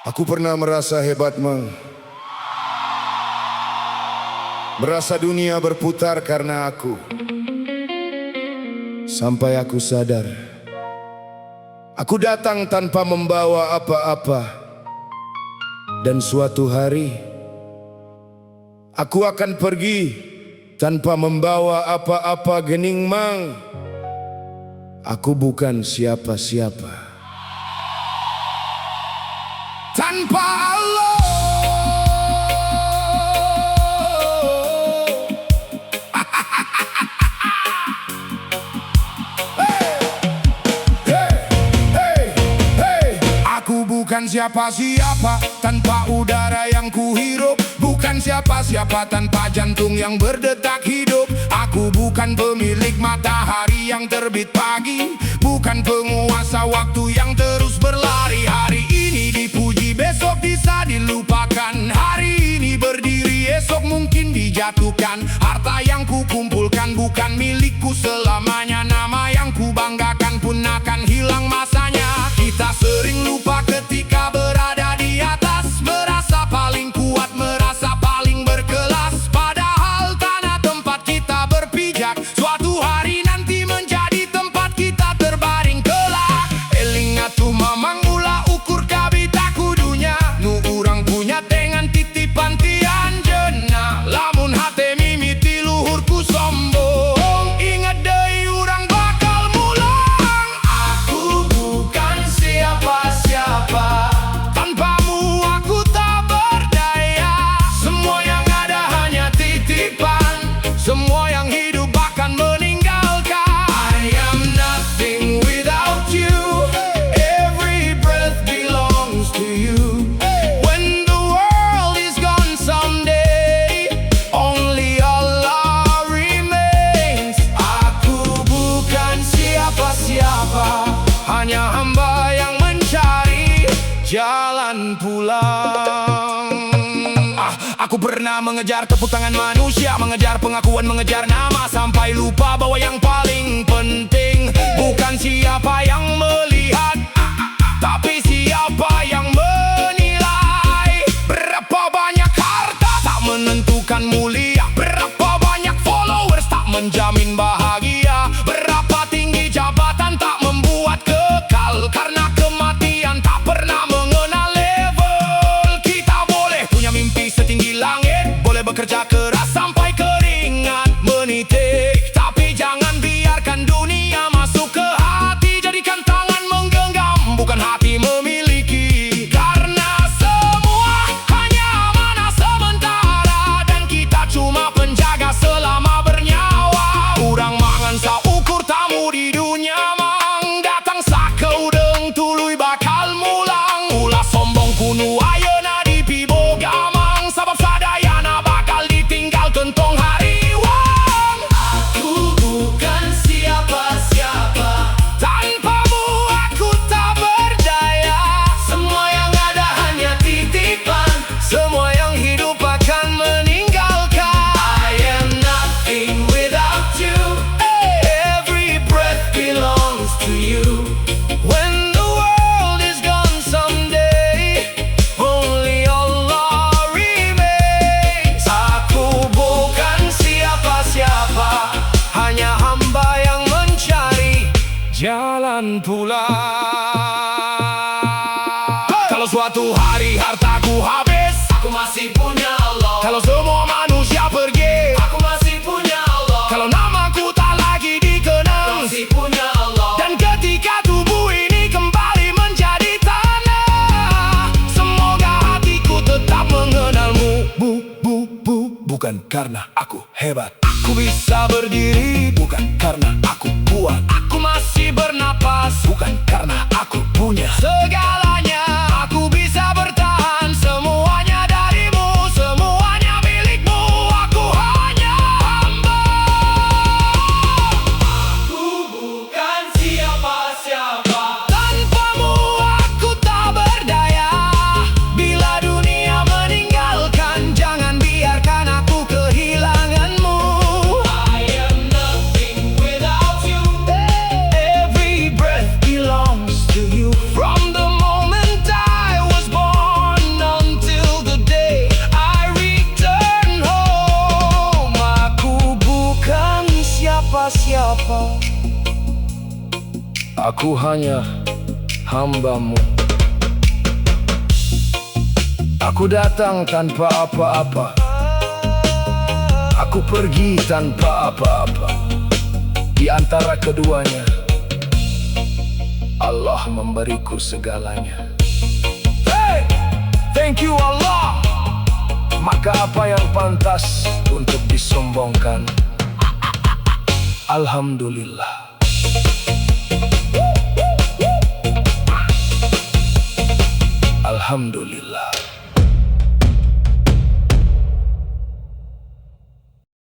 Aku pernah merasa hebat, merasa dunia berputar karena aku. Sampai aku sadar, aku datang tanpa membawa apa-apa. Dan suatu hari, aku akan pergi tanpa membawa apa-apa, gening mang. Aku bukan siapa-siapa tanpa Allah. Aku bukan siapa-siapa tanpa udara yang kuhirup. Bukan siapa-siapa tanpa jantung yang berdetak hidup. Aku bukan pemilik matahari yang terbit pagi. Bukan penguasa waktu yang terus berlari. Hari ini dipuji, besok bisa dilupakan. Hari ini berdiri, esok mungkin dijatuhkan. Harta yang kukumpulkan bukan milikku selamanya. Nama yang kubanggakan pun akan hilang masanya. Kita sering lupa ketika berada di atas, merasa paling kuat, merasa paling berkelas. Padahal tanah tempat kita berpijak suatu hari nanti menjadi tempat kita terbaring kelak. Elingatu mamang ulah ukur kabita kudunya. Nu urang punya dengan titipan tian jena. Lamun hate mimiti luhurku sombong, ingat deui urang bakal mulang. Aku bukan siapa-siapa, tanpamu aku tak berdaya. Semua yang ada hanya titipan, semua yang hidup akan meninggalkan. I am nothing without you. Every breath belongs to you. When the world is gone someday, only Allah remains. Aku bukan siapa-siapa, hanya hamba yang mencari jalan pulang. Aku pernah mengejar tepuk tangan manusia, mengejar pengakuan, mengejar nama, sampai lupa bahwa yang paling penting bukan siapa yang melihat, tapi siapa yang menilai. Berapa banyak harta tak menentukan mulia, berapa banyak followers tak menjamin bahagia, berapa tinggi jabatan tak membuat kekal, karena kematian tak pernah mengenal level. Kita boleh punya mimpi setinggi langit, boleh bekerja keras sampai keringat menitik, tapi jangan biarkan dunia masuk ke hati. Jadikan tangan menggenggam, bukan hati memiliki. Karena semua hanya amanah sementara, dan kita cuma penjaga selama bernyawa. Urang mangan saukur tamu di dunia mang, datang sakeudeng tuluy bakal mulang. Ulah sombong kuno ayeuna dipiboga mang, sabab sadayana bakal ditinggal kentong hariwang. Aku bukan siapa-siapa, tanpamu aku tak berdaya. Semua yang ada hanya titipan, semua yang hidup akan meninggalkan. I am nothing without you. Every breath belongs to you. When the world is gone someday, only Allah remains. Aku bukan siapa-siapa, hanya hamba yang mencari jalan pulang. Kalau suatu hari hartaku habis, aku masih punya Allah. Kalau semua manusia pergi, aku masih punya Allah. Kalau namaku tak lagi dikenang, masih punya Allah. Dan ketika tubuh ini kembali menjadi tanah, semoga hatiku tetap mengenalmu. Bukan karena aku hebat, aku bisa berdiri. Bukan karena aku kuat, aku masih bernapas. Bukan karena aku punya segalanya, aku bisa bertahan. Semuanya darimu, semuanya milikmu. Aku hanya hamba. Aku bukan siapa-siapa, tanpamu aku tak berdaya. Bila dunia meninggalkan, jangan biarkan aku kehilanganmu. I am nothing without you. Every breath belongs to you. From the Aku hanya hamba-Mu. Aku datang tanpa apa-apa, aku pergi tanpa apa-apa. Di antara keduanya, Allah memberiku segalanya. Hey! Thank you Allah. Maka apa yang pantas untuk disombongkan? Alhamdulillah. Alhamdulillah.